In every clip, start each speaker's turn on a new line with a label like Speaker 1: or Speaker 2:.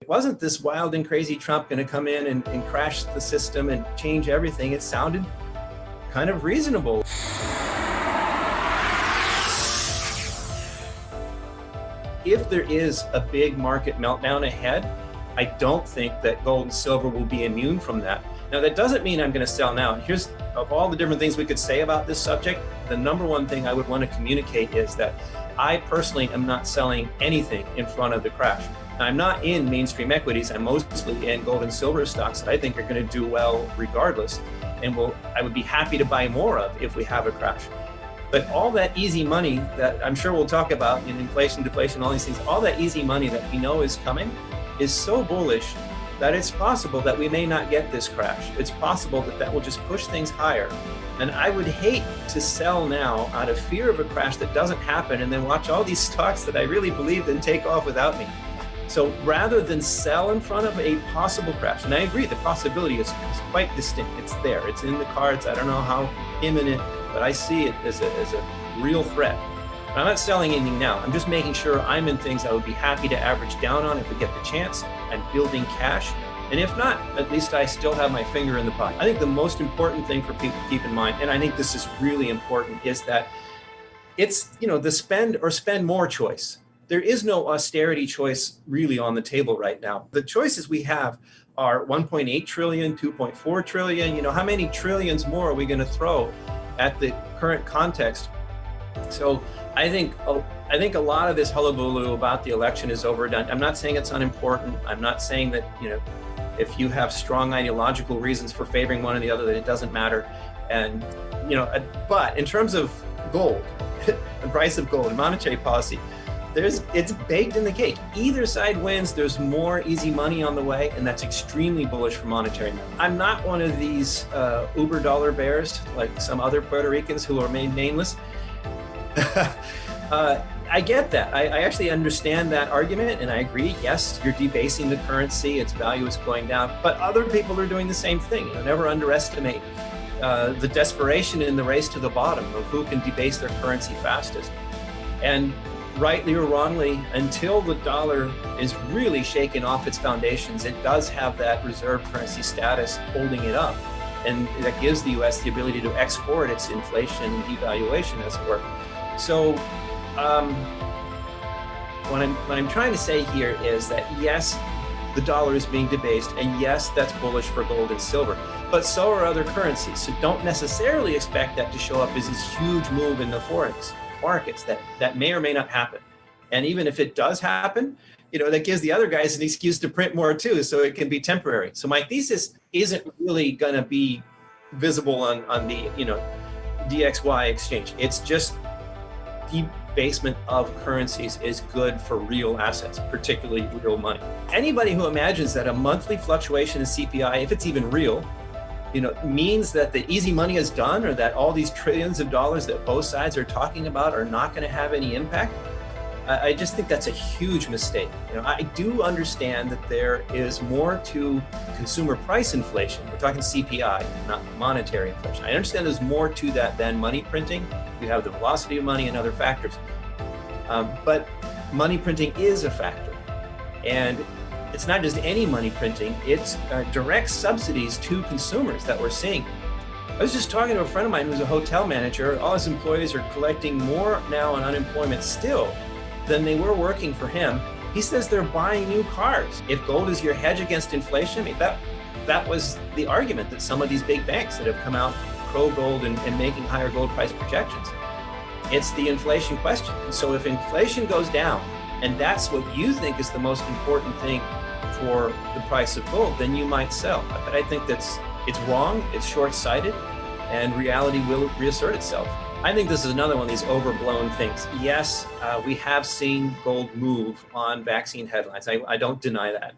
Speaker 1: Wasn't this wild and crazy Trump going to come in and crash the system and change everything? It sounded kind of reasonable. If there is a big market meltdown ahead, I don't think that gold and silver will be immune from that. Now, that doesn't mean I'm going to sell now. Here's, of all the different things we could say about this subject, the number one thing I would want to communicate is that I personally am not selling anything in front of the crash. Now, I'm not in mainstream equities. I'm mostly in gold and silver stocks that I think are going to do well regardless, and I would be happy to buy more of if we have a crash. But all that easy money that I'm sure we'll talk about in inflation, deflation, all these things, all that easy money that we know is coming is so bullish that it's possible that we may not get this crash. It's possible that that will just push things higher. And I would hate to sell now out of fear of a crash that doesn't happen and then watch all these stocks that I really believed in take off without me. So rather than sell in front of a possible crash, and I agree, the possibility is quite distinct. It's there, it's in the cards. I don't know how imminent, but I see it as a real threat. And I'm not selling anything now. I'm just making sure I'm in things I would be happy to average down on if we get the chance. I'm building cash. And if not, at least I still have my finger in the pie. I think the most important thing for people to keep in mind, and I think this is really important, is that it's, the spend or spend more choice. There is no austerity choice really on the table right now. The choices we have are 1.8 trillion, 2.4 trillion. How many trillions more are we going to throw at the current context? So I think a lot of this hullabaloo about the election is overdone. I'm not saying it's unimportant. I'm not saying that, if you have strong ideological reasons for favoring one or the other, that it doesn't matter. And, but in terms of gold, the price of gold and monetary policy, it's baked in the cake. Either side wins, there's more easy money on the way, and that's extremely bullish for monetary. I'm not one of these uber dollar bears like some other Puerto Ricans who remain nameless. I get that. I actually understand that argument, and I agree. Yes, you're debasing the currency, its value is going down, but other people are doing the same thing. Never underestimate the desperation in the race to the bottom of who can debase their currency fastest. And rightly or wrongly, until the dollar is really shaken off its foundations, it does have that reserve currency status holding it up. And that gives the US the ability to export its inflation and devaluation, as it were. So what I'm trying to say here is that yes, the dollar is being debased, and yes, that's bullish for gold and silver, but so are other currencies. So don't necessarily expect that to show up as this huge move in the forex markets that may or may not happen. And even if it does happen, that gives the other guys an excuse to print more too, so it can be temporary. So my thesis isn't really going to be visible on the DXY exchange. It's just debasement of currencies is good for real assets, particularly real money. Anybody who imagines that a monthly fluctuation in CPI, if it's even real, means that the easy money is done, or that all these trillions of dollars that both sides are talking about are not going to have any impact, I just think that's a huge mistake. I do understand that there is more to consumer price inflation. We're talking CPI, not monetary inflation. I understand there's more to that than money printing. You have the velocity of money and other factors. But money printing is a factor. And it's not just any money printing, it's direct subsidies to consumers that we're seeing. I was just talking to a friend of mine who's a hotel manager. All his employees are collecting more now on unemployment still than they were working for him. He says they're buying new cars. If gold is your hedge against inflation, that was the argument that some of these big banks that have come out pro-gold and making higher gold price projections. It's the inflation question. So if inflation goes down, and that's what you think is the most important thing for the price of gold, then you might sell. But I think it's wrong, it's short-sighted, and reality will reassert itself. I think this is another one of these overblown things. Yes, we have seen gold move on vaccine headlines. I don't deny that.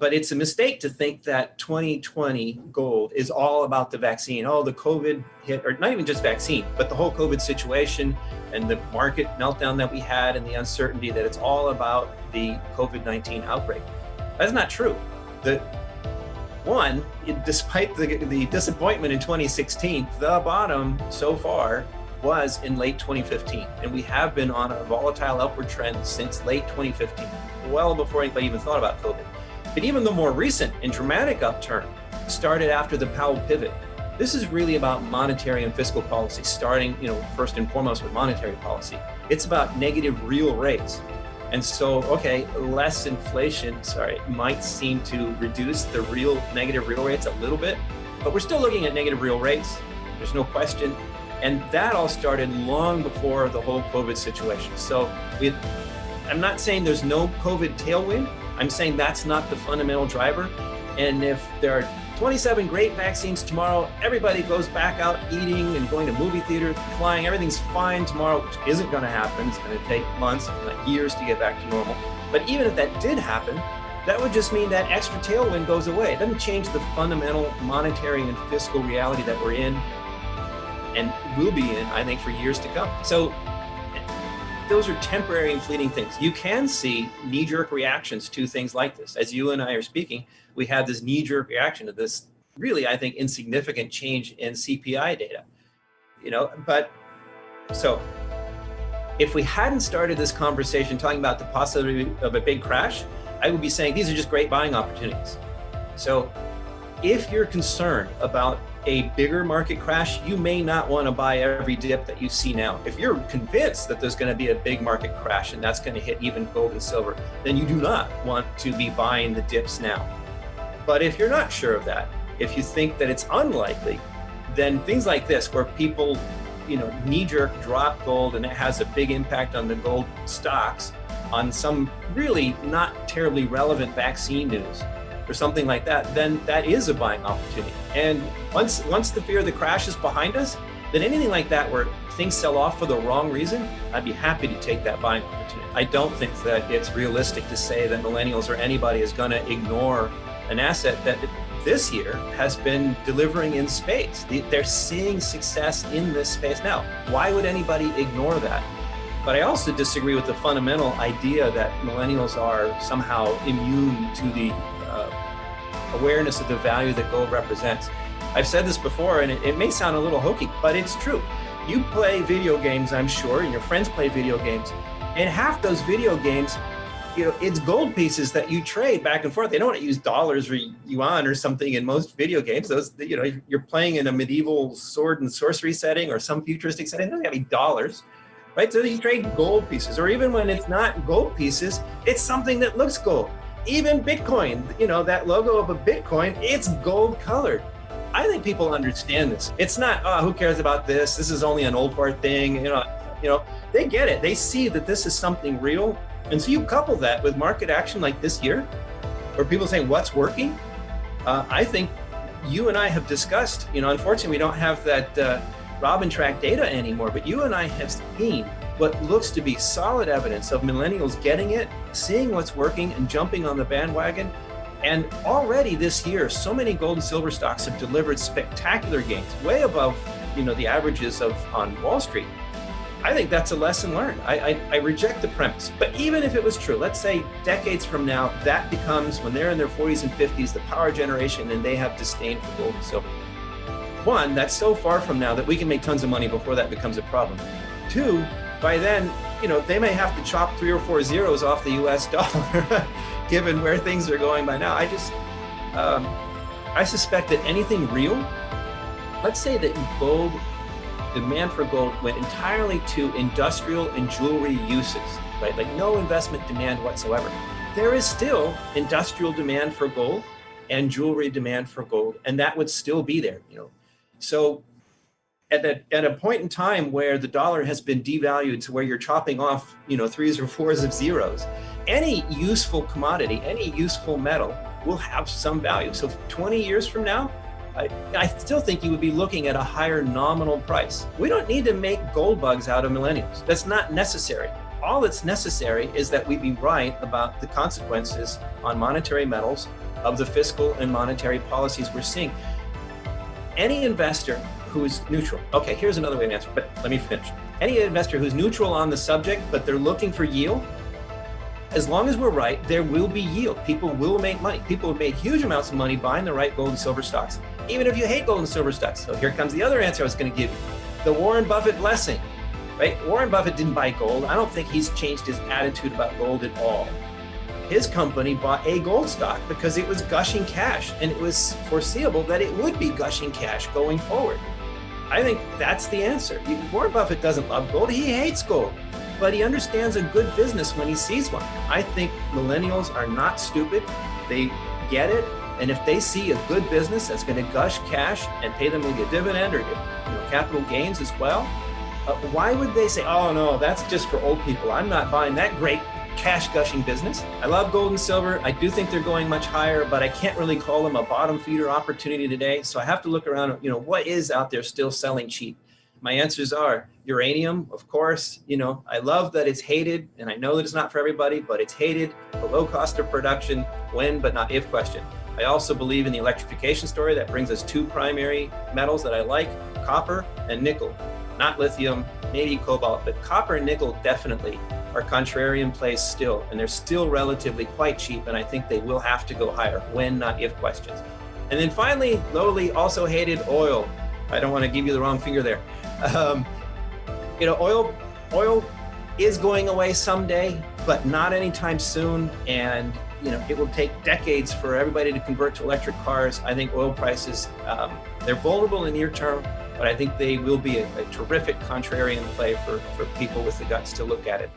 Speaker 1: But it's a mistake to think that 2020 gold is all about the vaccine. Oh, the COVID hit, or not even just vaccine, but the whole COVID situation and the market meltdown that we had and the uncertainty, that it's all about the COVID-19 outbreak. That's not true. Despite the disappointment in 2016, the bottom so far was in late 2015. And we have been on a volatile upward trend since late 2015, well before anybody even thought about COVID. But even the more recent and dramatic upturn started after the Powell pivot. This is really about monetary and fiscal policy, starting, first and foremost with monetary policy. It's about negative real rates. And so, okay, less inflation, might seem to reduce the negative real rates a little bit, but we're still looking at negative real rates. There's no question. And that all started long before the whole COVID situation. So I'm not saying there's no COVID tailwind. I'm saying that's not the fundamental driver. And if there are 27 great vaccines tomorrow, everybody goes back out eating and going to movie theaters, flying, everything's fine tomorrow, which isn't going to happen. It's going to take months, if not years, to get back to normal. But even if that did happen, that would just mean that extra tailwind goes away. It doesn't change the fundamental monetary and fiscal reality that we're in and will be in, I think, for years to come. So those are temporary and fleeting things. You can see knee-jerk reactions to things like this. As you and I are speaking, we have this knee-jerk reaction to this really, I think, insignificant change in CPI data. But so if we hadn't started this conversation talking about the possibility of a big crash, I would be saying these are just great buying opportunities. So if you're concerned about a bigger market crash, you may not want to buy every dip that you see now. If you're convinced that there's going to be a big market crash and that's going to hit even gold and silver, then you do not want to be buying the dips now. But if you're not sure of that, if you think that it's unlikely, then things like this, where people, knee-jerk drop gold and it has a big impact on the gold stocks on some really not terribly relevant vaccine news or something like that, then that is a buying opportunity. And once the fear of the crash is behind us, then anything like that where things sell off for the wrong reason, I'd be happy to take that buying opportunity. I don't think that it's realistic to say that millennials or anybody is going to ignore an asset that this year has been delivering in spades. They're seeing success in this space now. Why would anybody ignore that? But I also disagree with the fundamental idea that millennials are somehow immune to the awareness of the value that gold represents. I've said this before, and it may sound a little hokey, but it's true. You play video games, I'm sure, and your friends play video games, and half those video games, it's gold pieces that you trade back and forth. They don't use dollars or yuan or something in most video games. Those, you're playing in a medieval sword and sorcery setting or some futuristic setting. It doesn't have any dollars, right? So you trade gold pieces, or even when it's not gold pieces, it's something that looks gold. Even Bitcoin, that logo of a Bitcoin, it's gold colored. I think people understand this. It's not, who cares about this? This is only an old part thing. They get it. They see that this is something real. And so you couple that with market action like this year, where people saying what's working. I think you and I have discussed, unfortunately, we don't have that Robin track data anymore, but you and I have seen what looks to be solid evidence of millennials getting it, seeing what's working and jumping on the bandwagon. And already this year, so many gold and silver stocks have delivered spectacular gains, way above, the averages on Wall Street. I think that's a lesson learned. I reject the premise. But even if it was true, let's say decades from now, that becomes, when they're in their 40s and 50s, the power generation, and they have disdain for gold and silver. One, that's so far from now that we can make tons of money before that becomes a problem. Two, by then, they may have to chop 3 or 4 zeros off the US dollar, given where things are going by now. I suspect that anything real, let's say that gold, demand for gold went entirely to industrial and jewelry uses, right? Like no investment demand whatsoever. There is still industrial demand for gold and jewelry demand for gold, and that would still be there, So at a point in time where the dollar has been devalued to where you're chopping off, 3s or 4s of zeros, any useful commodity, any useful metal will have some value. So 20 years from now, I still think you would be looking at a higher nominal price. We don't need to make gold bugs out of millennials. That's not necessary. All that's necessary is that we be right about the consequences on monetary metals of the fiscal and monetary policies we're seeing. Any investor who's neutral. Okay, here's another way to answer, but let me finish. Any investor who's neutral on the subject, but they're looking for yield, as long as we're right, there will be yield. People will make money. People have made huge amounts of money buying the right gold and silver stocks, even if you hate gold and silver stocks. So here comes the other answer I was going to give you. the Warren Buffett blessing, right? Warren Buffett didn't buy gold. I don't think he's changed his attitude about gold at all. His company bought a gold stock because it was gushing cash, and it was foreseeable that it would be gushing cash going forward. I think that's the answer. Warren Buffett doesn't love gold. He hates gold, but he understands a good business when he sees one. I think millennials are not stupid. They get it. And if they see a good business that's going to gush cash and pay them maybe a dividend or capital gains as well, why would they say, oh no, that's just for old people. I'm not buying that great cash gushing business. I love gold and silver. I do think they're going much higher, but I can't really call them a bottom feeder opportunity today. So I have to look around, what is out there still selling cheap? My answers are uranium, of course. I love that it's hated, and I know that it's not for everybody, but it's hated. The low cost of production, when but not if question. I also believe in the electrification story. That brings us two primary metals that I like, copper and nickel. Not lithium, maybe cobalt, but copper and nickel definitely are contrarian plays still, and they're still relatively quite cheap, and I think they will have to go higher, when not if questions. And then finally, lowly, also hated oil. I don't want to give you the wrong finger there. Oil is going away someday, but not anytime soon, and it will take decades for everybody to convert to electric cars. I think oil prices, they're vulnerable in the near term, but I think they will be a terrific contrarian play for people with the guts to look at it.